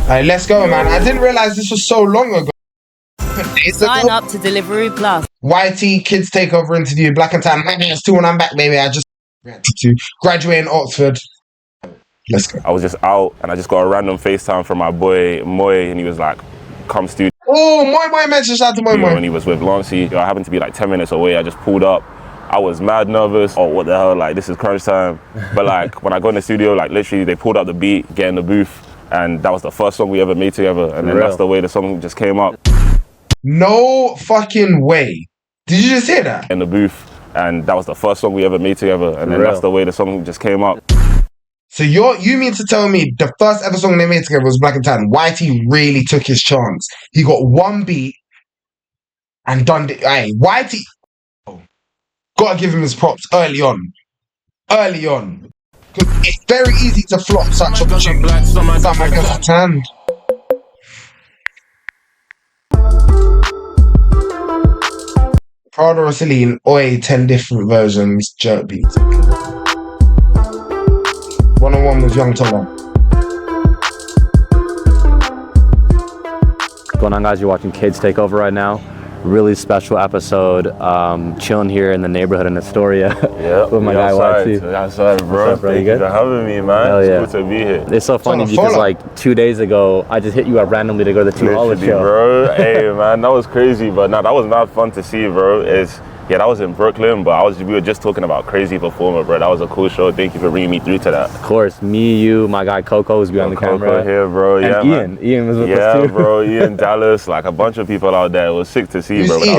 Alright, let's go, man. I didn't realize this was so long ago. Sign up to Delivery Plus. YT Kids Takeover interview, Black and Tan. It's 2 and I'm back, baby. I just to graduate in Oxford. Let's go. I was just out and I just got a random FaceTime from my boy Moy, and he was like, come studio. Oh, Moy mentioned shout out to Moy. And he was with Lancey. I happened to be like 10 minutes away. I just pulled up. I was mad nervous. Oh, what the hell? Like, this is crunch time. But like, when I go in the studio, like literally they pulled up the beat, get in the booth, and that was the first song we ever made together. And then that's the way the song just came up. No fucking way. Did you just hear that? In the booth, and that was the first song we ever made together. And then that's the way the song just came up. So you mean to tell me the first ever song they made together was Black and Tan? YT really took his chance. He got one beat and done it. Hey, YT, gotta give him his props early on. Early on. Because it's very easy to flop such opportunity. Black and Tan. Prada or Celine, Oi, 10 different versions, jerk beats. One-on-one with Young Tomo. What's going on, guys? You're watching Kids Takeover right now. Really special episode. Chilling here in the neighborhood in Astoria. With my guy YT. Outside, bro. Thank you for having me, man. Hell yeah. It's good to be here. It's so funny because like 2 days ago, I just hit you up randomly to go to the Teuwun show. Bro. Hey, man, that was crazy, but nah, that was not fun to see, bro. Yeah, that was in Brooklyn, but we were just talking about Crazy Performer, bro. That was a cool show. Thank you for bringing me through to that. Of course, me, you, my guy Coco was behind the camera. Coco here, bro. And Ian was with us too. Yeah, bro. Ian Dallas, like a bunch of people out there. It was sick to see, bro. Who's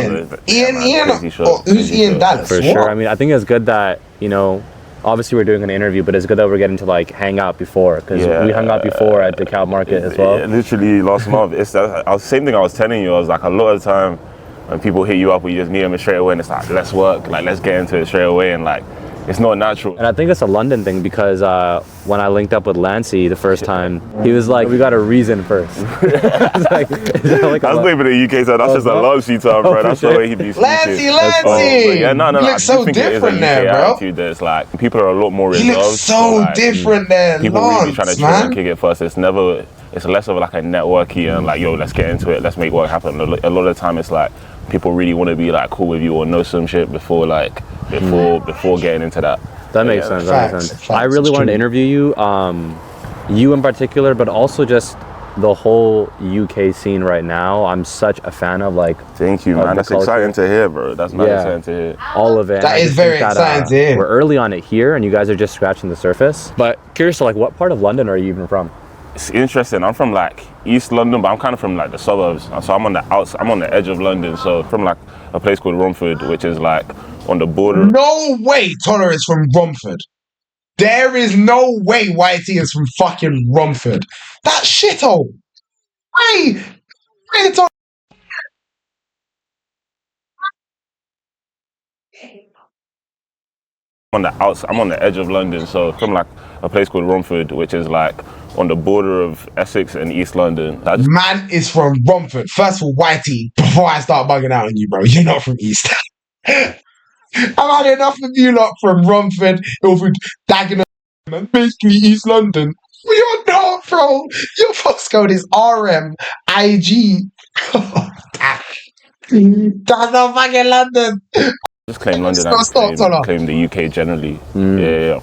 Ian Dallas? For sure. I mean, I think it's good that, you know, obviously we're doing an interview, but it's good that we're getting to like hang out before, because we hung out before at the Cow Market as well. Literally last month. Same thing I was telling you. I was like, a lot of the time when people hit you up, you just meet them straight away, and it's like, let's work, like let's get into it straight away, and like it's not natural. And I think it's a London thing, because when I linked up with Lancey the first time, he was like, we got a reason first. Like, I was living in the UK, so that's just a Lancey time, bro. That's the way he be speaking. Lancey! Yeah, no. He looks so different there, bro. There's like, people are a lot more reserved. He looks so different there. People really be trying to chill and kick it first. It's less of like a networky and like, yo, let's get into it, let's make work happen. A lot of the time it's like, people really want to be like cool with you or know some shit before getting into that. That makes sense. That makes sense. I really wanted to interview you, you in particular, but also just the whole UK scene right now. I'm such a fan of like. Thank you, man. That's exciting to hear, bro. That's very exciting to hear. All of it. That is very exciting to hear. We're early on it here, and you guys are just scratching the surface. But curious to like, what part of London are you even from? It's interesting. I'm from like East London, but I'm kind of from like the suburbs. So I'm on the I'm on the edge of London. So from like a place called Romford, which is like on the border. No way Toller is from Romford. There is no way YT is from fucking Romford. That shithole. Hey, Toller. I'm on the edge of London. So from like a place called Romford, which is like on the border of Essex and East London. Man is from Romford. First of all, YT, before I start bugging out on you, bro, you're not from East. I've had enough of you lot from Romford, Ilford, Dagenham, and basically East London. You're not, bro. Your postcode is RMIG. That's not fucking London. Just claim London and claim the UK generally. Yeah.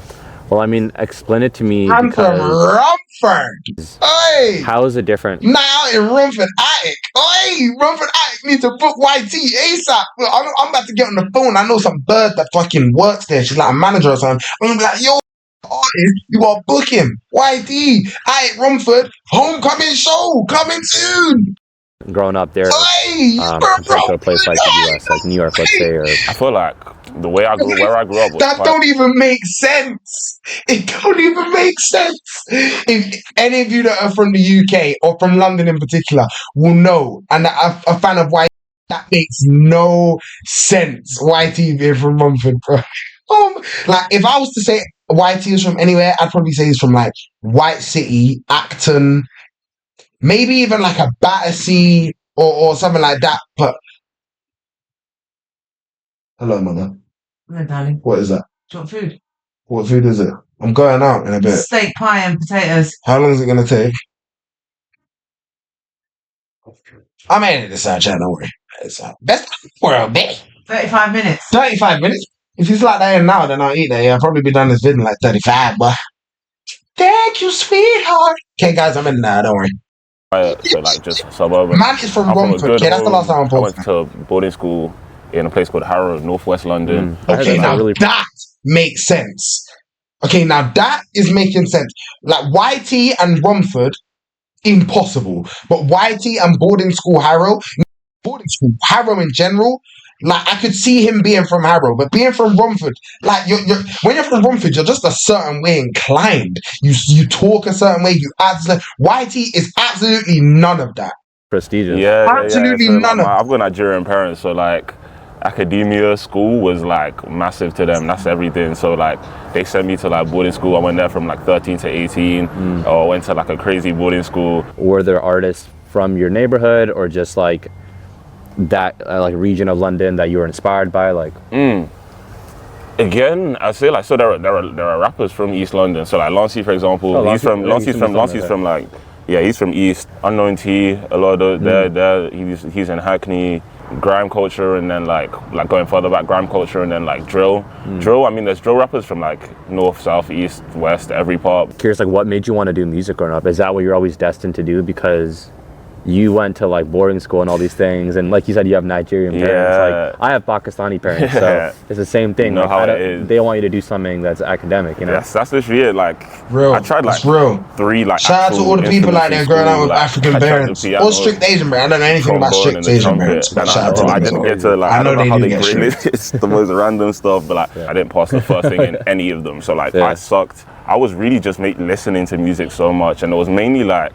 Well, I mean, explain it to me. I'm from Romford. Hey! How is it different? Now out in Romford Attic. Hey! Romford Attic needs to book YT ASAP. I'm about to get on the phone. I know some bird that fucking works there. She's like a manager or something. I'm gonna be like, yo, artist, you gotta book him. YT Attic Romford homecoming show coming soon. Growing up there, compared to a place like the US, like New York, let's say, or I feel like the way where I grew up was that don't even make sense. It don't even make sense. If any of you that are from the UK or from London in particular will know, and are a fan of YT, that makes no sense. YT being from Romford, bro. Like if I was to say YT is from anywhere, I'd probably say he's from like White City, Acton, maybe even like a Battersea or something like that. But hello, mother. Hello, darling. What is that? Do you want food? What food is it? I'm going out in a bit. Steak, pie and potatoes. How long is it going to take? I made it this time, chat. Don't worry. It's best world, baby. 35 minutes. 35 minutes. If it's like that now, then I'll eat that. Yeah, I'll probably be done this video in like 35, but thank you, sweetheart. Okay, guys, I'm in now. Don't worry. So like just suburban. Man is from I'm from a Romford. good Okay, that's the last time I'm home. I went posting. to boarding school in a place called Harrow, northwest London. Okay, now really- that makes sense. Okay, now that is making sense. Like YT and Romford, impossible. But YT and boarding school Harrow in general, like I could see him being from Harrow, but being from Romford, like you're when you're from Romford, you're just a certain way inclined. You talk a certain way. You act. YT is absolutely none of that. Prestigious. Yeah, Absolutely So, like, none of I've got Nigerian parents, so like academia, school was like massive to them. That's everything. So like they sent me to like boarding school. I went there from like 13 to 18, or I went to like a crazy boarding school. Were there artists from your neighborhood or just like that like region of London that you were inspired by? Like, Again, I say like so there are rappers from East London. So like Lancey, for example, Oh, he's from like he's from East. Unknown T, a lot of there. He's in Hackney. Grime culture, and then like going further back, grime culture, and then like drill. Drill. I mean, there's drill rappers from like north, south, east, west, every part. curious, like, what made you want to do music growing up? Is that what you're always destined to do because you went to like boarding school and all these things, and like you said, you have Nigerian parents. Like I have Pakistani parents, so it's the same thing. You know like, how it is. They want you to do something that's academic, you know. That's literally it. Like Real. I tried like It's real. 3 like. Shout out to all the people out there growing up with African parents piano, or strict Asian parents. I don't know anything about trombone strict and the Asian trumpet. parents, but And shout out to them. I didn't get to like. I know don't they how do they get grade strict. it. It's the most random stuff, but like I didn't pass the first thing in any of them. So like I sucked. I was really just listening to music so much, and it was mainly like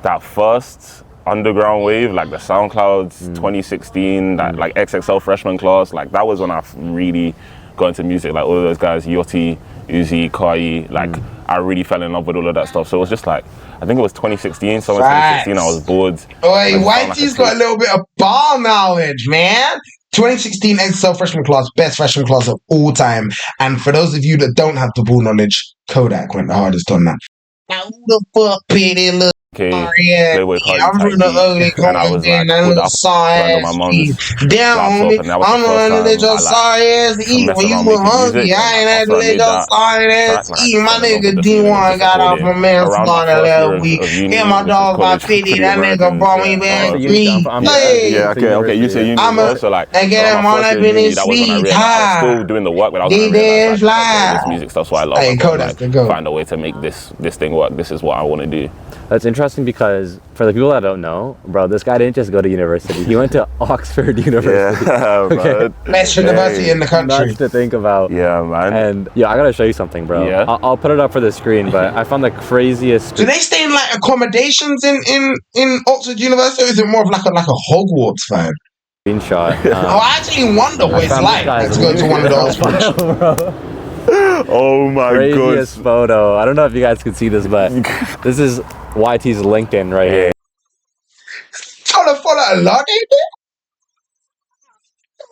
that first underground wave, like the SoundClouds 2016, that like XXL freshman class, like that was when I really got into music. Like all of those guys, Yachty, Uzi, Kai, like I really fell in love with all of that stuff. So it was just like, I think it was 2016, summer 2016, I was bored. Oi, YT's got a little bit of ball knowledge, man. 2016 XXL freshman class, best freshman class of all time. And for those of you that don't have the ball knowledge, Kodak went the hardest on that. Now who the fuck pretty look? Okay, Yeah, Playboy Cardi I'm from the type ugly beat, and I was like, pulled up, landed on my mum's damn, laptop, homie, and that was I'm the the one that let your first time sorry ass eat messed when you around were making hungry. music, I ain't and had to after I let made your that sorry ass track, like, eat. I My fell in love nigga with the feeling of D1 just got off recording. from manslaughter Around my first last year week. of uni, And my which is dog got college, 50. pretty That nigga Americans, brought me yeah. back So three. I'm Hey, Yeah, okay, you say uni I'm as well, so like, and get around him my on first up year in of uni, his that was when I sleep. realized I was Ha. still doing the work, but that was when I They realized like, okay, fly. this music stuff's what I love. Hey, I've got to Kodak's like the goat. find a way to make this thing work. This is what I want to do. That's interesting because for the people that don't know, bro, this guy didn't just go to university. He went to Oxford University. Yeah, man. Best university in the country. Nuts to think about. Yeah, man. And yeah, I gotta show you something, bro. Yeah. I'll put it up for the screen, but I found the craziest. Do they stay in like accommodations in Oxford University, or is it more of like a Hogwarts vibe? Screenshot. Oh, I actually wonder what it's found like this to guy's go to one of those. Oh my Craziest god. photo. I don't know if you guys can see this, but this is YT's LinkedIn right here. Trying to follow a lot, ain't it?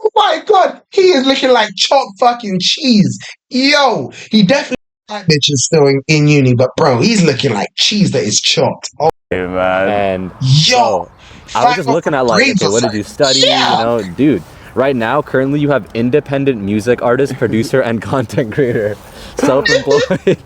Oh my god, he is looking like chopped fucking cheese. Yo, he definitely that bitch is still in uni, but bro, he's looking like cheese that is chopped. Oh, Hey, man. And yo, bro, I was just looking at like, okay, what did you study? Yeah. You know, dude. Right now, currently, you have independent music artist, producer, and content creator, self-employed.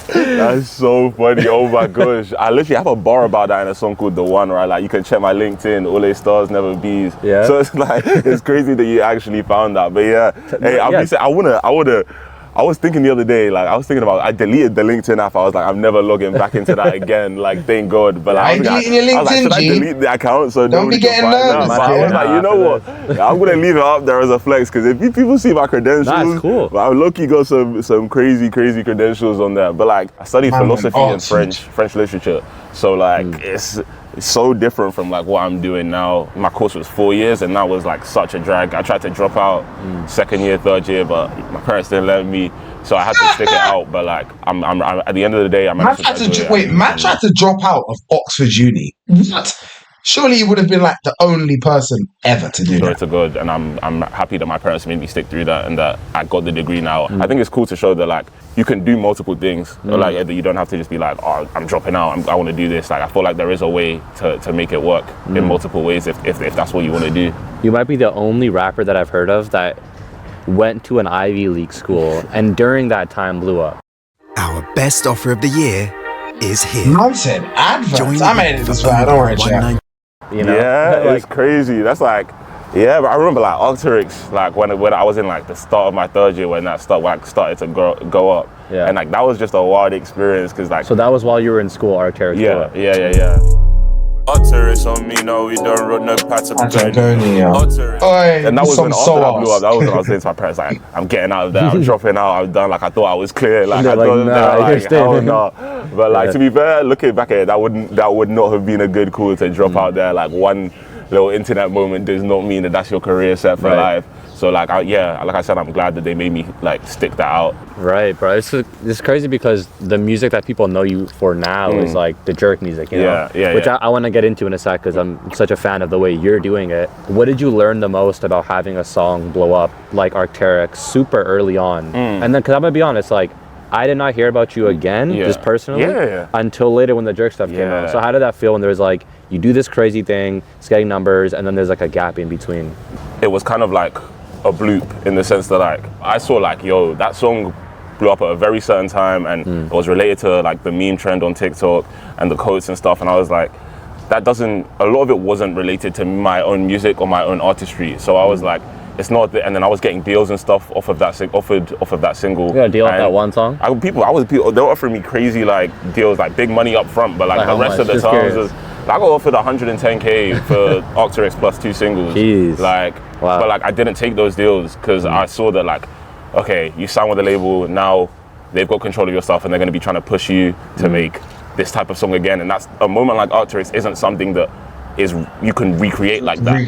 That's so funny. Oh my gosh. I literally have a bar about that in a song called The One, right? Like you can check my LinkedIn, all A stars, never bees. Yeah. So it's like it's crazy that you actually found that. But yeah. Hey, Yeah. I was thinking the other day, like I deleted the LinkedIn app. I was like, I'm never logging back into that again. Like, thank God. But like, I ain't deleting your I was like, LinkedIn, should I G? delete the account so Don't nobody be getting can find nervous, out? But I was man. like, you know what? I'm gonna leave it up there as a flex because if people see my credentials, Nah, it's cool. I low-key got some crazy credentials on there. But like, I studied philosophy and French literature. So like, it's so different from like what I'm doing now. My course was 4 years, and that was like such a drag. I tried to drop out second year, third year, but my parents didn't let me, so I had to stick it out. But like, I'm at the end of the day, I managed to graduate. Matt tried to drop out of Oxford Uni. What? Surely you would have been like the only person ever to do Sure, that. it's a good, and I'm happy that my parents made me stick through that and that I got the degree now. I think it's cool to show that like you can do multiple things. Like that you don't have to just be like, oh, I'm dropping out. I want to do this. Like I feel like there is a way to make it work in multiple ways if that's what you want to do. You might be the only rapper that I've heard of that went to an Ivy League school and during that time blew up. Our best offer of the year is here. Man said adverts. I made it this far. Don't worry, chat. You know? Yeah, Like, it's crazy. That's like, yeah, but I remember like Arc'teryx, like when I was in like the start of my third year when that started to go up. Yeah. And like that was just a wild experience because like. so that was while you were in school, Arc'teryx. Yeah. Arc'teryx on me, no, we don't run no Patagonia. Arc'teryx. And that was when so after that blew up, that was when I was saying to my parents, like, I'm getting out of there, I'm dropping out, I'm done. Like I thought I was clear. Like They're I like, thought nah, like, you're staying hell in. no. But like to be fair, looking back at it, that would not have been a good call to drop out there. Like one little internet moment does not mean that that's your career set for life. So like like I said, I'm glad that they made me like stick that out. Right, bro. It's crazy because the music that people know you for now is like the jerk music, you know? Which I want to get into in a sec because I'm such a fan of the way you're doing it. What did you learn the most about having a song blow up like Arc'teryx super early on? And then, because I'm going to be honest, like, I did not hear about you again, just personally, until later when the jerk stuff came out. So how did that feel when there's like, you do this crazy thing, it's getting numbers, and then there's like a gap in between? It was kind of like a bloop in the sense that like I saw like, yo, that song blew up at a very certain time and it was related to like the meme trend on TikTok and the quotes and stuff, and I was like, a lot of it wasn't related to my own music or my own artistry. So I was like, it's not, and then I was getting deals and stuff off of that single. You got a deal off that one song? They were offering me crazy like deals, like big money up front, but like the rest of the times was, I got offered 110K for Arc'teryx plus 2 singles. Jeez. Like, but like I didn't take those deals because I saw that like, okay, you sign with the label, now they've got control of your stuff and they're going to be trying to push you to make this type of song again. And that's a moment like Arc'teryx isn't something that you can recreate like that. You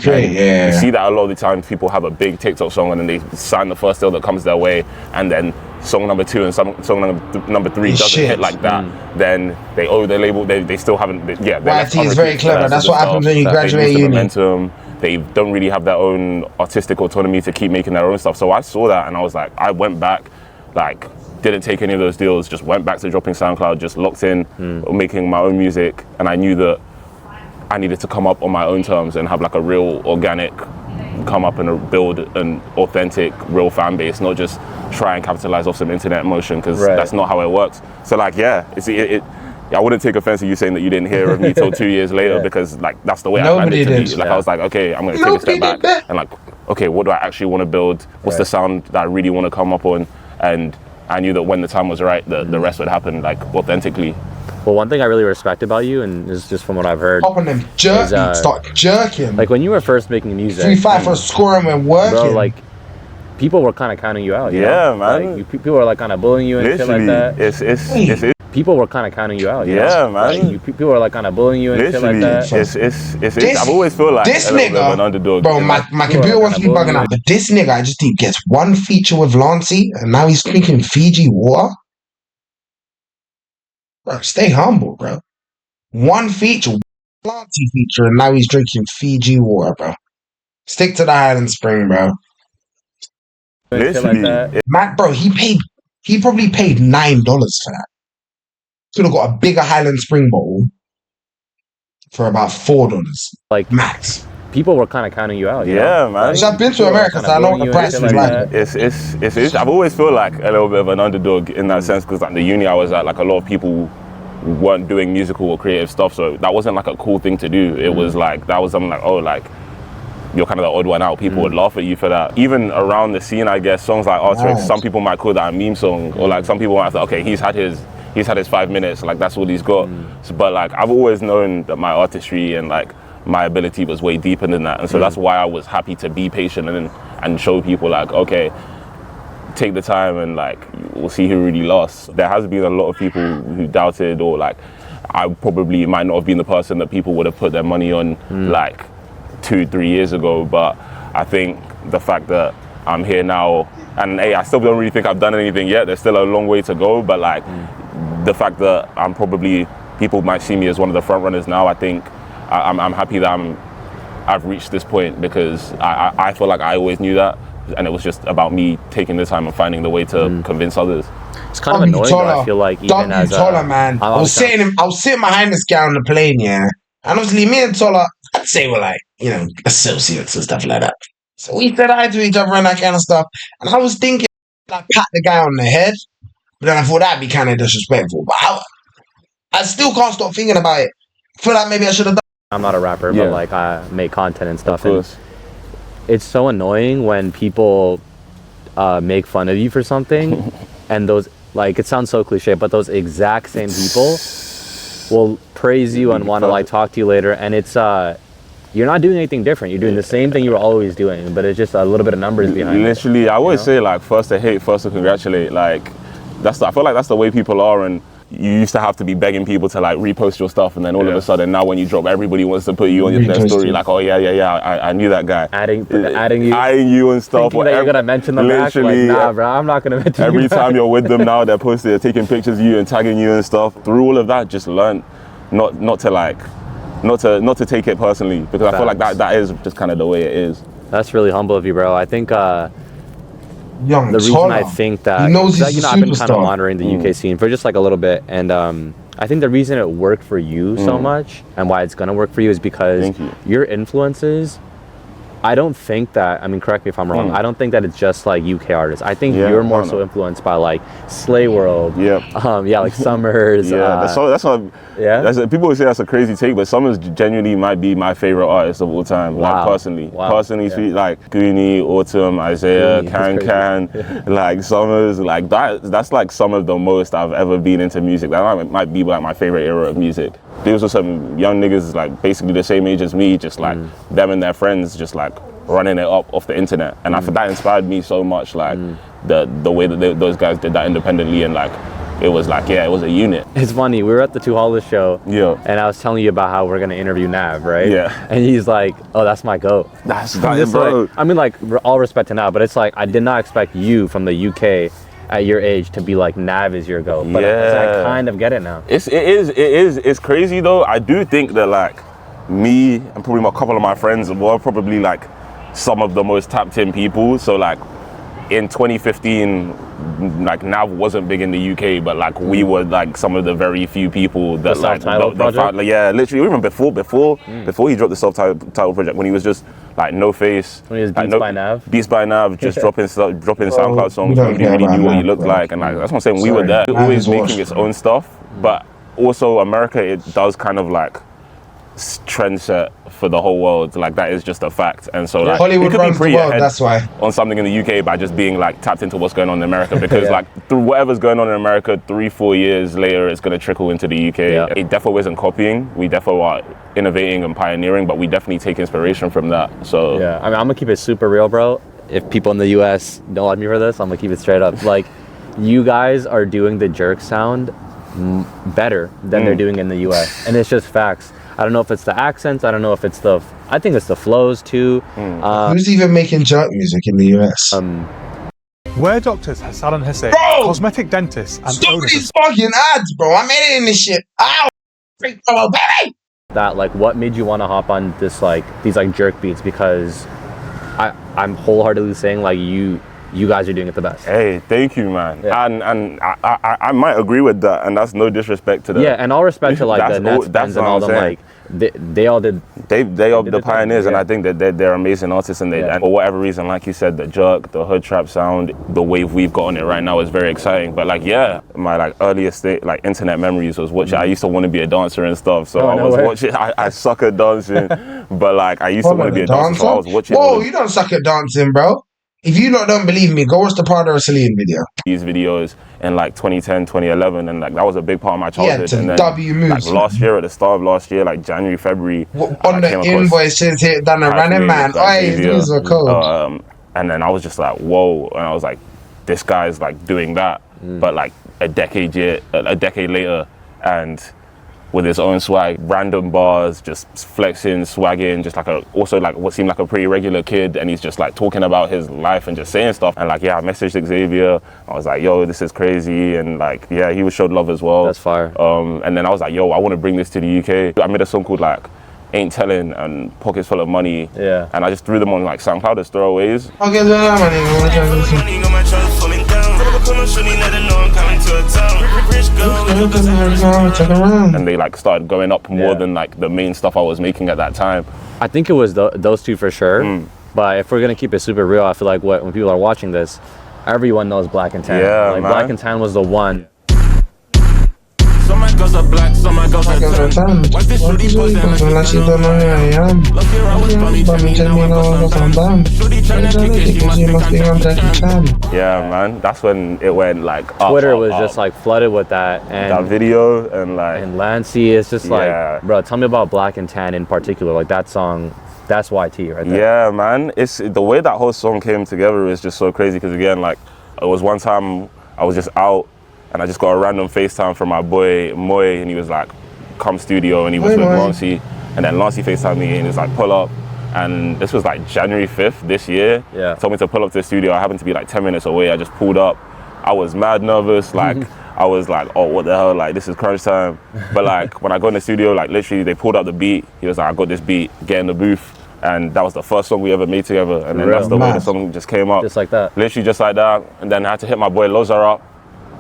see that a lot of the times people have a big TikTok song and then they sign the first deal that comes their way, and then song number 2 and song number 3 doesn't hit like that. Then they owe their label. They still haven't. YT is very clever. That's what happens when you graduate uni. Momentum. They don't really have their own artistic autonomy to keep making their own stuff. So I saw that and I was like, I went back, like, didn't take any of those deals, just went back to dropping SoundCloud, just locked in, making my own music, and I knew that I needed to come up on my own terms and have like a real organic come up and build an authentic, real fan base, not just try and capitalize off some internet motion, because that's not how it works. So like, I wouldn't take offense to you saying that you didn't hear of me till 2 years later, because like that's the way I planned it to be. Like I was like, okay, I'm gonna take a step back and like, okay, what do I actually want to build? What's the sound that I really want to come up on? And I knew that when the time was right, the rest would happen like authentically. Well, one thing I really respect about you, and this is just from what I've heard, Hop on them jerk beats, start jerking. like when you were first making music, 3-5 for scoring when working. bro, like people were kind of counting you out. You know? Man. Like, people were like kind of bullying you and shit like that. It's People were kind of counting you out. You Yeah, know? man. Like, people were like kind of bullying you and shit like that. I've always felt like this a little bit of nigga, an underdog. bro, my computer wants to be bugging out, but this nigga, I just think gets one feature with Lancey, and now he's drinking Fiji water. Bro, stay humble, bro. One feature, Lancey feature, and now he's drinking Fiji water, bro. Stick to the Highland Spring, bro. Literally, Matt, bro, he probably paid $9 for that. Could have got a bigger Highland Spring bottle for about $4, like max. People were kind of counting you out. You yeah, know? man. So I've been to America, so I know what the price is like. It's I've always felt like a little bit of an underdog in that sense, because like the uni I was at, like a lot of people weren't doing musical or creative stuff, so that wasn't like a cool thing to do. It was like, that was something like, oh, like you're kind of the odd one out. People would laugh at you for that. Even around the scene, I guess, songs like Arc'teryx, some people might call that a meme song, or like some people might say, okay, he's had his 5 minutes, like that's all he's got. So, but like I've always known that my artistry and like my ability was way deeper than that, and so that's why I was happy to be patient and show people like, okay, take the time and like we'll see who really lost. There has been a lot of people who doubted, or like I probably might not have been the person that people would have put their money on like 2-3 years ago, but I think the fact that I'm here now, and hey, I still don't really think I've done anything yet, there's still a long way to go, but like the fact that I'm probably, people might see me as one of the front runners now, I think I'm happy that I've reached this point, because I feel like I always knew that, and it was just about me taking the time and finding the way to convince others. It's kind of annoying though, I feel like, even as man. I was sitting behind this guy on the plane, yeah, and obviously me and Tola, I'd say we're like, you know, associates and stuff like that. So we said hi to each other and that kind of stuff. And I was thinking, like, pat the guy on the head, but then I thought that'd be kind of disrespectful. But I still can't stop thinking about it. I feel like maybe I should have done. I'm not a rapper, but like I make content and stuff. And it's so annoying when people make fun of you for something, and those, like, it sounds so cliche, but those exact same people will praise you and want to like talk to you later, and it's you're not doing anything different. You're doing the same thing you were always doing, but it's just a little bit of numbers behind it. Literally, I always say, like, first to hate, first to congratulate. Like, I feel like that's the way people are, and you used to have to be begging people to like repost your stuff, and then all of a sudden now when you drop, everybody wants to put you on their story, like, oh yeah, I knew that guy. Adding you and stuff. Thinking that you're gonna mention them back. Like, nah, bro, I'm not gonna mention every you time back. you're with them now, they're posting, they're taking pictures of you and tagging you and stuff. Through all of that, just learn not to take it personally, because I feel like that is just kind of the way it is. That's really humble of you, bro. I think the reason I think that, he knows he's, you know, I've been kind of monitoring the UK scene for just like a little bit, and I think the reason it worked for you so much, and why it's gonna work for you, is because your influences, I don't think that, I mean, correct me if I'm wrong, I don't think that it's just like UK artists. I think you're more so influenced by like Slay World, like Summers. People would say that's a crazy take, but Summers genuinely might be my favorite artist of all time. Like personally, like Goonie, Autumn, Isaiah, Can, like Summers, like that's like some of the most I've ever been into music. That might be like my favorite era of music. These were some young niggas like basically the same age as me, just like them and their friends just like running it up off the internet, and I think that inspired me so much, like the way that those guys did that independently, and like it was like, it was a unit. It's funny, we were at the Two Hollis show, and I was telling you about how we're gonna interview Nav, right? And he's like, oh, that's my goat. That's bro. Like, I mean, like, all respect to Nav, but it's like, I did not expect you from the UK at your age to be like, Nav is your goat. But I kind of get it now. It's crazy though. I do think that like me and probably a couple of my friends were probably like some of the most tapped in people. So like in 2015, like Nav wasn't big in the UK, but like we were like some of the very few people that literally even before he dropped the self-titled project, when he was just like No Face, when he was Beats by Nav, just dropping SoundCloud songs. Nobody really knew what he looked like, and like that's what I'm saying. We were there, always making its own stuff, but also America, it does kind of like trend set for the whole world. Like that is just a fact, and so like Hollywood runs the world. That's why on something in the UK by just being like tapped into what's going on in America, because like through whatever's going on in America, 3-4 years later it's going to trickle into the UK. It definitely isn't copying. We definitely are innovating and pioneering, but we definitely take inspiration from that. So I mean, I'm gonna keep it super real, bro. If people in the US don't like me for this, I'm gonna keep it straight up. Like, you guys are doing the jerk sound better than they're doing in the US, and it's just facts. I don't know if it's the accents. I don't know if it's I think it's the flows too. Who's even making jerk music in the US? Where doctors Hassan and Hussein, cosmetic dentists, and stop these fucking ads, bro. I'm editing this shit. Ow! Freak, baby! That, like, what made you want to hop on this, like, these like jerk beats? Because I'm wholeheartedly saying, like, you guys are doing it the best. Hey, thank you, man. And I might agree with that, and that's no disrespect to them. Yeah, and all respect to like the Nets fans and all them, like they all did. They are the pioneers, and I think that they're amazing artists, and and for whatever reason, like you said, the jerk, the hood trap sound, the wave we've got on it right now is very exciting. But like, my like earliest like internet memories was watching. I used to want to be a dancer and stuff, so I was watching. I suck at dancing, but like I used to want to be a dancer, so I was watching. Whoa, you don't suck at dancing, bro. If you don't believe me, go watch the Prada or Celine video. These videos in like 2010, 2011, and like that was a big part of my childhood. And then like last year, at the start of last year, like January, February, on the invoices here, done a running man. These are cold. And then I was just like, whoa, and I was like, this guy's like doing that, but like a decade later, and with his own swag, random bars, just flexing, swagging, just like also like what seemed like a pretty regular kid, and he's just like talking about his life and just saying stuff. And like, I messaged Xavier. I was like, yo, this is crazy, and like, he was showed love as well. That's fire. And then I was like, yo, I want to bring this to the UK. I made a song called like Ain't Telling and Pockets Full of Money. Yeah. And I just threw them on like SoundCloud as throwaways. And they like started going up more than like the main stuff I was making at that time. I think it was those two for sure. But if we're gonna keep it super real, I feel like when people are watching this, everyone knows Black and Tan. Yeah, like man. Black and Tan was the one. Some my girls are black, some my girls are tan. Watch this shorty pose and like she don't know who I am. Look here, I was bummy, tell me now I'm done. Shorty tryna kick it, she must think I'm Jackie Chan. Yeah, man, that's when it went like up, Twitter up, was up. just like flooded with that. And that video and like. And Lancey is just like, bro, tell me about Black and Tan in particular. Like that song, that's YT right there. Yeah, man. It's the way that whole song came together is just so crazy because again, like it was one time I was just out and I just got a random FaceTime from my boy Moy and he was like, come studio, and he was with Lancey, and then Lancey FaceTimed me and he was like, pull up. And this was like January 5th this year. Yeah. Told me to pull up to the studio. I happened to be like 10 minutes away. I just pulled up. I was mad nervous. Like I was like, oh, what the hell? Like this is crunch time. But like when I got in the studio, like literally they pulled up the beat. He was like, I got this beat, get in the booth. And that was the first song we ever made together. And then that's the way the song just came up. Just like that. Literally just like that. And then I had to hit my boy Loza up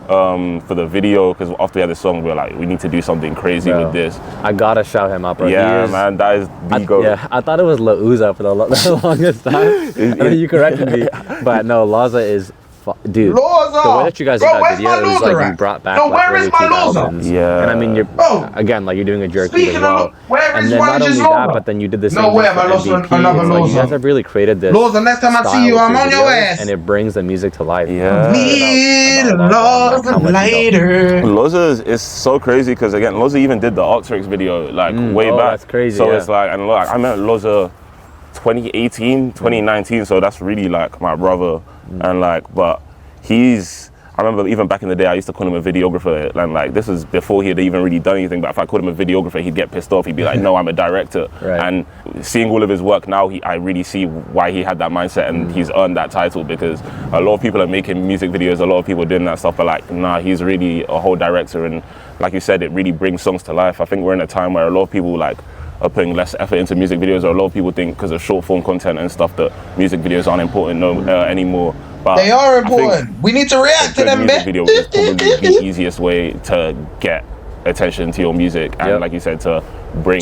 for the video, because after we had the song, we were like, we need to do something crazy with this. I gotta shout him up, bro. Yeah, man, that is the goat. Yeah, I thought it was La Uza for the longest time. I mean, you corrected me, but no, Laza is, dude. Loza! The way that you guys did that video, it was like you brought back like early 2000s. Yeah. And I mean, you're again like you're doing a jerky as Speaking well. of, where And is then not only Loza? that, but then you did the same No, thing where for have I lost MVP. another It's like you Loza? guys have really created this. Loza, next time I see style you, with I'm your on your videos, ass. and it brings the music to life. Yeah. Loza later. Loza is so crazy because again, Loza even did the Octrix video like way back. That's crazy. So yeah. it's like, and like I met Loza 2018, 2019. So that's really like my brother, and like, but I remember even back in the day, I used to call him a videographer, and like this was before he had even really done anything. But if I called him a videographer, he'd get pissed off. He'd be like, "No, I'm a director." Right. And seeing all of his work now, I really see why he had that mindset, and he's earned that title because a lot of people are making music videos, a lot of people are doing that stuff, but like, nah, he's really a whole director, and like you said, it really brings songs to life. I think we're in a time where a lot of people like are putting less effort into music videos, or a lot of people think because of short form content and stuff that music videos aren't important anymore. But They are important. We need to react to them, music video is probably the easiest way to get attention to your music, and like you said, to bring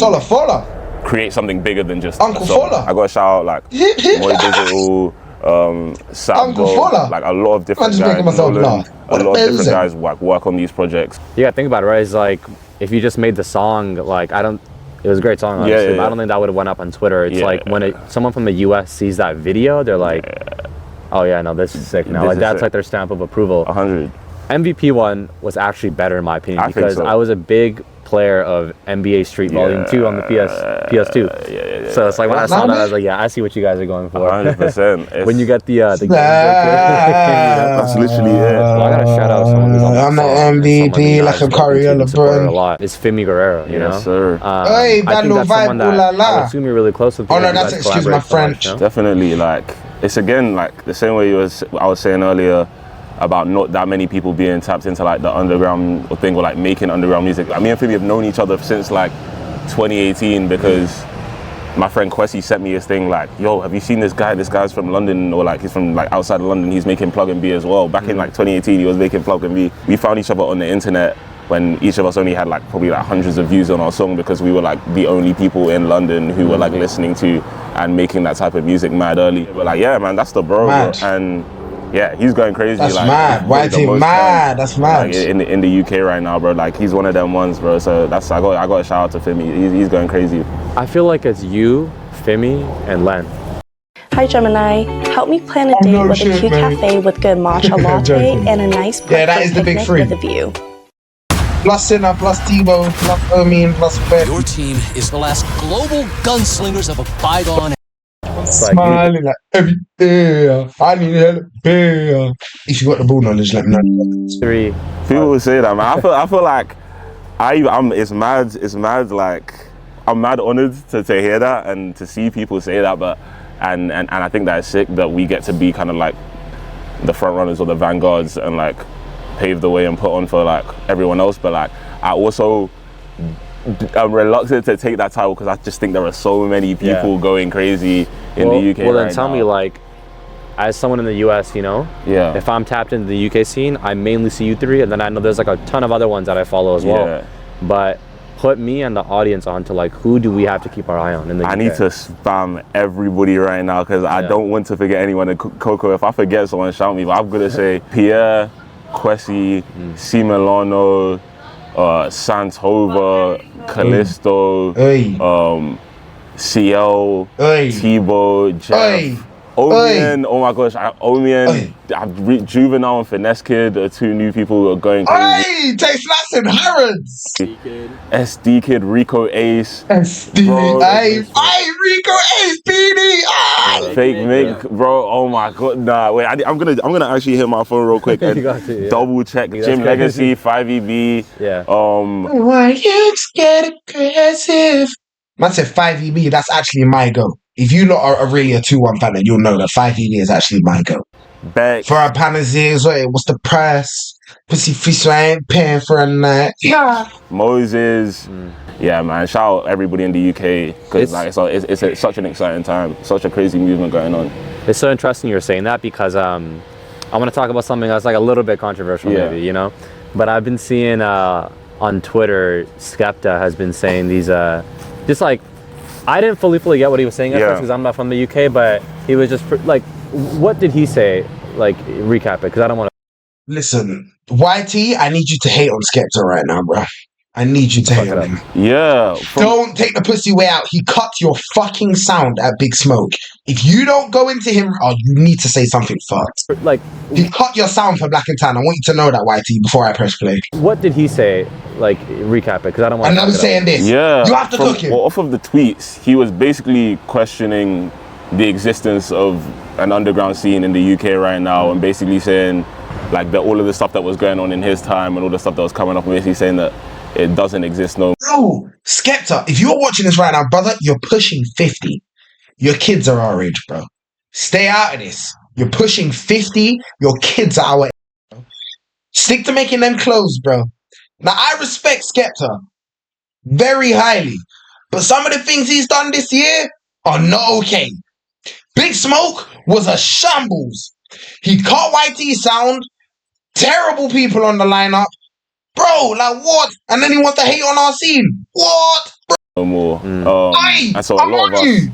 create something bigger than just Uncle a song. Fuller. I got to shout out like Moy Digital, Uncle Fuller. like a lot of different I'm just making guys, myself laugh. a lot of different guys work on these projects. Yeah, think about it, right? It's like if you just made the song, like it was a great song, obviously, but I don't think that would have went up on Twitter. It's like when someone from the US sees that video, they're like, oh yeah, no, this is sick now. Like that's like their stamp of approval. 100. MVP one was actually better in my opinion because I was a big player of NBA Street Volume 2 on the PS2. So it's like when I saw that, I was like, yeah, I see what you guys are going for. 100%. When you get the game that's literally it. Well, I gotta shout out someone who's on I'm the MVP, like a Curry on the a lot. It's Fimi Guerrero, you know? Yes, sir. Hey, I think that's someone that I la. would assume you're really close with. Oh no, that's excuse my French. Definitely, like it's again like the same way I was saying earlier about not that many people being tapped into like the underground thing or like making underground music. Like me and Phoebe have known each other since like 2018 because my friend Kwesi sent me this thing like, yo, have you seen this guy? This guy's from London, or like he's from like outside of London. He's making Plug and B as well. Back in like 2018, he was making Plug and B. We found each other on the internet when each of us only had like probably like hundreds of views on our song because we were like the only people in London who were like listening to and making that type of music mad early. But like, yeah, man, that's the bro. And yeah, he's going crazy. That's like, mad. YT mad. That's mad. Like, in the UK right now, bro. Like he's one of them ones, bro. So I got a shout out to Fimi. He's going crazy. I feel like it's you, Fimi, and Len. Hi Gemini, help me plan a date with a cute cafe with good matcha latte and a nice that is the big three. with a view. Plus Sinner, plus Tebow, plus Ermine, plus Fed. Your team is the last global gunslingers of a bygone. Smiling like every day. I need help. If you got the ball knowledge, let me know. 3. People will say that, man. I feel like it's mad. Like I'm mad honored to hear that and to see people say that. But and I think that it's sick that we get to be kind of like the front runners or the vanguards and like pave the way and put on for like everyone else. But like I also I'm reluctant to take that title because I just think there are so many people going crazy in the UK. Well, then tell me, like, as someone in the US, you know, if I'm tapped into the UK scene, I mainly see you three, and then I know there's like a ton of other ones that I follow as well. But put me and the audience onto like, who do we have to keep our eye on in the UK? I need to spam everybody right now because I don't want to forget anyone. And Coco, if I forget someone, shout me. But I'm gonna say Pierre, Kwesi, C. Milano, Santova, Callisto, CL, Tebow, Jeff, Omian. Oh my gosh, Omian, Juvenile and Finesse Kid are two new people who are going crazy. Hey, Tay Slats and Harrods. SD Kid, Rico Ace. SD, Rico Ace, BD. Fake Mick, bro. Oh my god, nah. Wait, I'm gonna actually hit my phone real quick and double check. Jim Legacy, 5EB. Why you get aggressive? Man said 5EB. That's actually my go. If you lot are really a 2-1 fan, then you'll know that 5EB is actually my go. Beck. For our panazers, what's the price? Pussy fish, I ain't paying for a night. Yeah. Moses. Yeah, man. Shout out everybody in the UK because it's such an exciting time, such a crazy movement going on. It's so interesting you're saying that because I want to talk about something that's like a little bit controversial, maybe, you know. But I've been seeing on Twitter, Skepta has been saying these just like, I didn't fully get what he was saying at first because I'm not from the UK, but he was just like, what did he say? Like, recap it because I don't want to. Listen, YT, I need you to hate on Skepta right now, bro. I need you to hate on him. Yeah. Don't take the pussy way out. He cut your fucking sound at Big Smoke. If you don't go into him, you need to say something fucked. Like, he cut your sound for Black and Tan. I want you to know that, YT, before I press play. What did he say? Like, recap it, because I don't want to. And I'm saying this. Yeah. You have to cook him. Well, off of the tweets, he was basically questioning the existence of an underground scene in the UK right now and basically saying, like, that all of the stuff that was going on in his time and all the stuff that was coming up, and basically saying that it doesn't exist no more. Bro, Skepta, if you're watching this right now, brother, you're pushing 50. Your kids are our age, bro. Stay out of this. You're pushing 50. Your kids are our age, bro. Stick to making them clothes, bro. Now, I respect Skepta very highly, but some of the things he's done this year are not okay. Big Smoke was a shambles. He cut YT sound, terrible people on the lineup. Bro, like what? And then he wants to hate on our scene. What? Bro? No more. And so a I'm lot of on us you.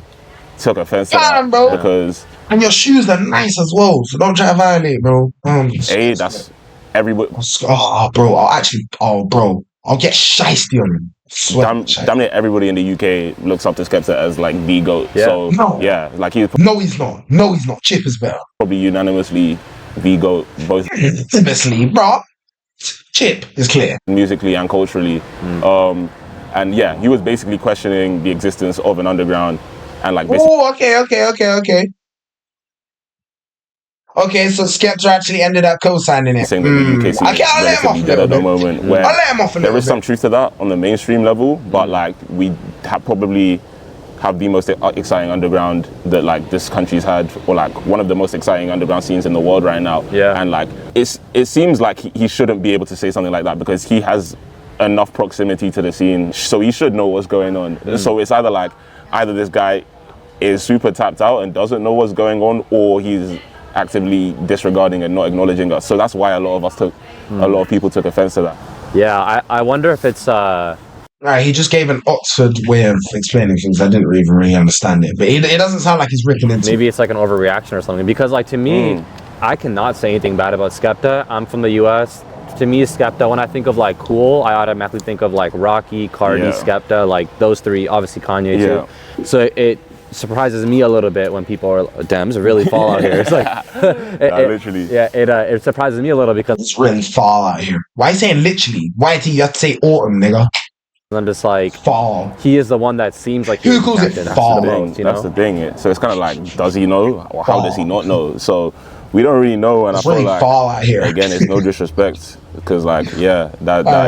took offense to that, bro. Because and your shoes are nice as well, so don't try to violate, bro. That's everybody. Bro, I'll get shiesty on him. Damn it, everybody in the UK looks up to Skepta as like the GOAT. Yeah. So like he's he's not. No, he's not. Chip is better. Probably unanimously the GOAT, both obviously, bro. Chip is clear. Musically and culturally. And yeah, he was basically questioning the existence of an underground and like okay. Okay, so Skepta actually ended up co-signing it. Saying that the UK scene I'll let him off a little bit. Moment where I'll let him off a little there is some truth to that on the mainstream level, but like we probably have the most exciting underground that like this country's had, or like one of the most exciting underground scenes in the world right now. Yeah. And like it seems like he shouldn't be able to say something like that because he has enough proximity to the scene, so he should know what's going on. So it's either this guy is super tapped out and doesn't know what's going on, or he's actively disregarding and not acknowledging us. So that's why a lot of people took offense to that. Yeah, I wonder if it's Right, he just gave an Oxford way of explaining things. I didn't even really understand it, but it doesn't sound like he's ripping into. Maybe it's like an overreaction or something. Because like to me, I cannot say anything bad about Skepta. I'm from the US. To me, Skepta, when I think of like cool, I automatically think of like Rocky, Cardi, Skepta, like those three. Obviously Kanye too. So it surprises me a little bit when people are damn, it's really fall out here. It's like literally. Yeah, it surprises me a little because it's really fall out here. Why are you saying literally? Why do you have to say autumn, nigga? I'm just like fall. He is the one that seems like who calls it fall? That's the thing. So it's kind of like, does he know or how does he not know? So we don't really know, and it's I feel really like fall out here. Again, it's no disrespect because like that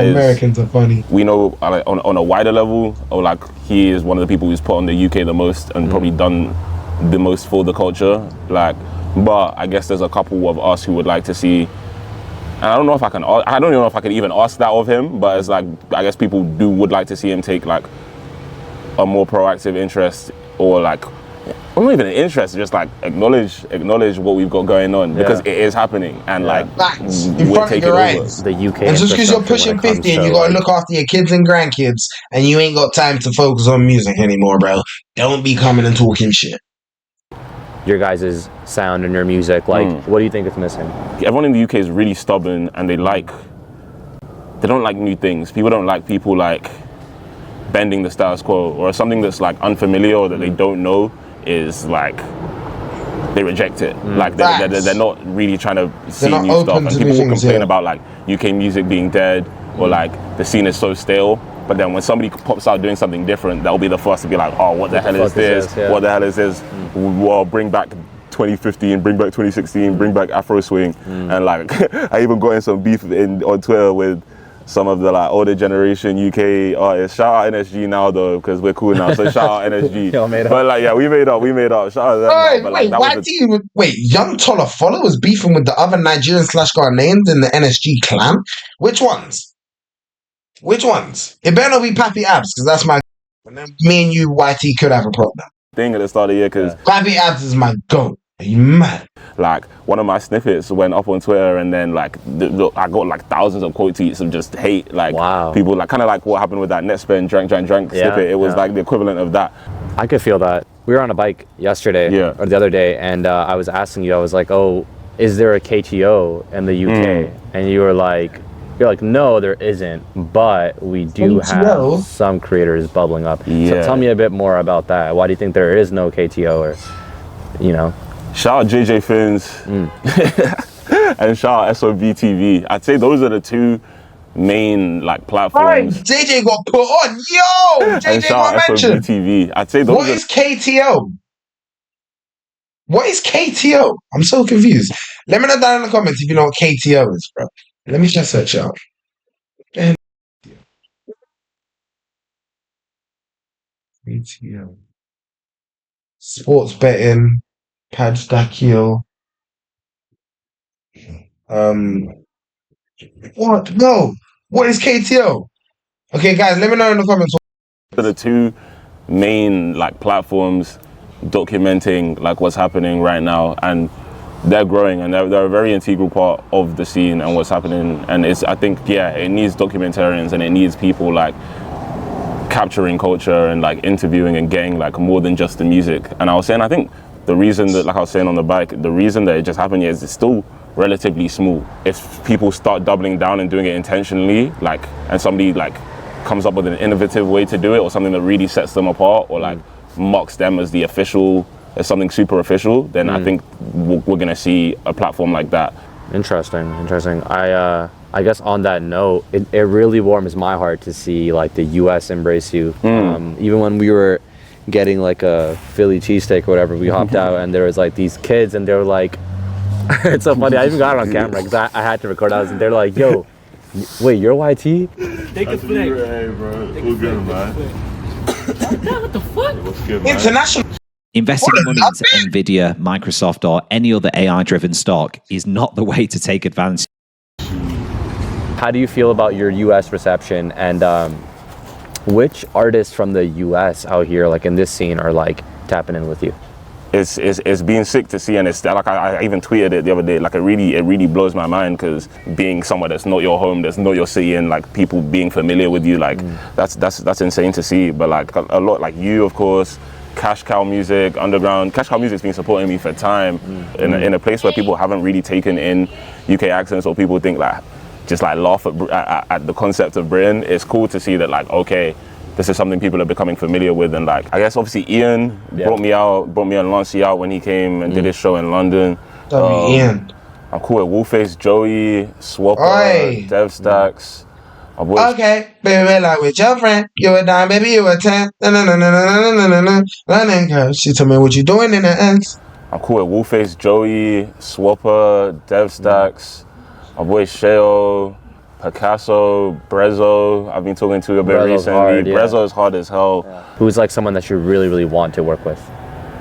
is Americans are funny. We know like, on a wider level, or like he is one of the people who's put on the UK the most and probably done the most for the culture. Like, but I guess there's a couple of us who would like to see And I don't know if I can. I don't even know if I could even ask that of him. But it's like I guess people would like to see him take like a more proactive interest, or like, or not even an interest, just like acknowledge what we've got going on, because it is happening, and like we're taking over. The UK. And just because you're pushing 50 and you got to look after your kids and grandkids, and you ain't got time to focus on music anymore, bro. Don't be coming and talking shit. Your guys' sound and your music, like, what do you think is missing? Everyone in the UK is really stubborn, and they don't like new things. People don't like people like bending the status quo, or something that's like unfamiliar or that they don't know is like they reject it. Like they're not really trying to see new stuff, and people will complain about like UK music being dead, or like the scene is so stale. But then when somebody pops out doing something different, they'll be the first to be like, oh, what the hell is this? What the hell is this? Well, bring back 2015, bring back 2016, bring back Afro swing. And like I even got in some beef on Twitter with some of the like older generation UK artists. Shout out NSG now though, because we're cool now. So shout out NSG. But like, yeah, we made up. Shout out to them. But, like, wait, Young Tola Follow was beefing with the other Nigerian / Ghanaians in the NSG clan? Which ones? It better not be Pappy Abs, because that's my. And then me and you, YT, could have a problem. Thing at the start of the year, because Pappy Abs is my goat. Are you mad? Like, one of my snippets went up on Twitter, and then like I got like thousands of quote tweets of just hate. Like, people like kind of like what happened with that Netspend drank snippet. It was like the equivalent of that. I could feel that. We were on a bike yesterday or the other day, and I was asking you. I was like, "Oh, is there a KTO in the UK?" And you're like, "No, there isn't, but we do have some creators bubbling up." So tell me a bit more about that. Why do you think there is no KTO, or, you know? Shout out JJ Fins and shout out SOB TV. I'd say those are the two main like platforms. Right. JJ got put on. Yo, JJ got mentioned. TV. I'd say those. What is KTO? What is KTO? I'm so confused. Let me know down in the comments if you know what KTO is, bro. Let me just search it out. KTO. Sports betting. Padge Dakio. What? No. What is KTO? Okay, guys, let me know in the comments. The two main like platforms documenting like what's happening right now, and they're growing, and they're a very integral part of the scene and what's happening. And I think it needs documentarians, and it needs people like capturing culture and like interviewing and getting like more than just the music. And I was saying, I think the reason that, like I was saying on the bike, the reason that it just happened is it's still relatively small. If people start doubling down and doing it intentionally, like, and somebody like comes up with an innovative way to do it, or something that really sets them apart, or like mocks them as the official, as something super official, then I think we're gonna see a platform like that. Interesting. I guess on that note, it really warms my heart to see like the US embrace you. Even when we were getting like a Philly cheesesteak or whatever, we hopped out and there was like these kids, and they were like, it's so funny, I even got it on camera because I had to record us, and they're like, yo, wait, you're YT? Take a flick. Hey, bro. What's good, man? What the fuck? What's good, man? International. Investing money into Nvidia, Microsoft, or any other AI-driven stock is not the way to take advantage. How do you feel about your US reception, and which artists from the US out here, like in this scene, are like tapping in with you? It's been sick to see, and it's like I even tweeted it the other day. Like it really blows my mind, because being somewhere that's not your home, that's not your city, and like people being familiar with you, like that's insane to see. But like a lot, like you, of course, Cash Cow Music, Underground. Cash Cow Music's been supporting me for time in a place where people haven't really taken in UK accents, or people think like just like laugh at the concept of Britain. It's cool to see that like, okay, this is something people are becoming familiar with. And like, I guess obviously Ian brought me and Lancey out when he came and did his show in London. Ian. I'm cool with Wolfface, Joey, Swapper, Dev Stacks. Okay, baby, like with your friend, you a dime, baby, you a 10. She told me what you doing in the ends. I'm cool with Wolfface, Joey, Swapper, Dev Stacks, my boy Sheo, Picasso, Brezzo. I've been talking to a bit recently. Hard, Brezzo is hard as hell. Who's like someone that you really want to work with?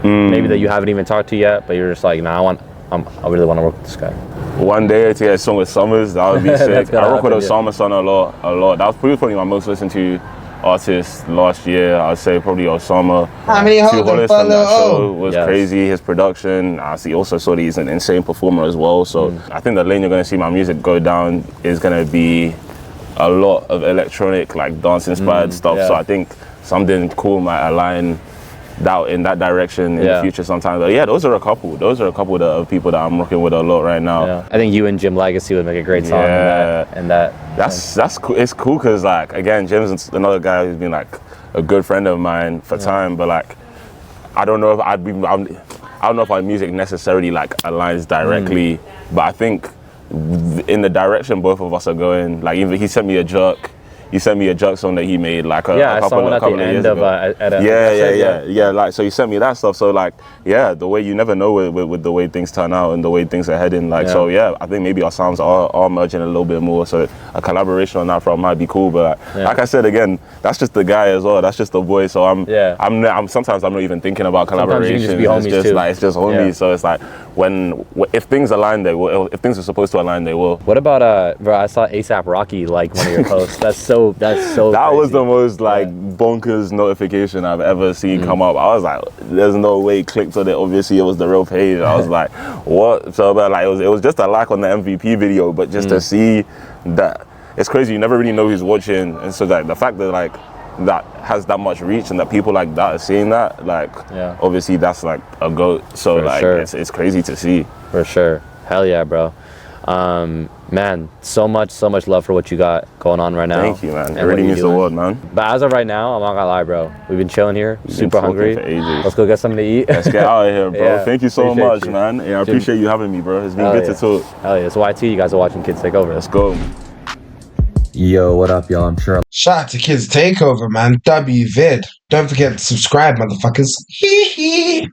Maybe that you haven't even talked to yet, but you're just like, nah, I really want to work with this guy. One day to get a song with Summers, that would be sick. I rock with Osama Son a lot. That was probably my most listened to artist last year. I'd say probably Osama. How many Hollis from that show was crazy. His production. I also saw that he's an insane performer as well. So I think the lane you're going to see my music go down is going to be a lot of electronic, like dance inspired stuff. So I think something cool might align that in that direction in the future sometimes. But yeah, those are a couple of people that I'm rocking with a lot right now. I think you and Jim Legacy would make a great song. That's cool. It's cool because like again, Jim's another guy who's been like a good friend of mine for time. But like, I don't know if I don't know if our music necessarily like aligns directly. But I think in the direction both of us are going, like even he sent me a jerk. He sent me a jerk song that he made like a couple of years ago. Like so he sent me that stuff. So like the way you never know with the way things turn out and the way things are heading. Like so I think maybe our sounds are merging a little bit more. So a collaboration on that front might be cool. But like I said again, that's just the guy as well. That's just the boy. So I'm sometimes I'm not even thinking about collaboration. It's just homies. So it's like if things align, they will. If things are supposed to align, they will. What about bro? I saw ASAP Rocky like one of your posts. That's so. That crazy. Was the most like bonkers notification I've ever seen come up. I was like, there's no way. Clicked on it. Obviously, it was the real page. I was like, what? So, but like, it was just a like on the MVP video, but just to see that, it's crazy. You never really know who's watching, and so like the fact that like that has that much reach and that people like that are seeing that, like, obviously that's like a goat. So it's crazy to see. For sure. Hell yeah, bro. Man, so much love for what you got going on right now. Thank you, man. It really means the world, man. But as of right now, I'm not gonna lie, bro. We've been chilling here, super hungry. Let's go get something to eat. Let's get out of here, bro. Thank you so much, man. Yeah, I appreciate you having me, bro. It's been good to talk. Hell yeah. It's YT. You guys are watching Kids Take Over. Let's go. Yo, what up, y'all? I'm sure. Shout out to Kids Takeover, man. WVid. Don't forget to subscribe, motherfuckers. Hee hee.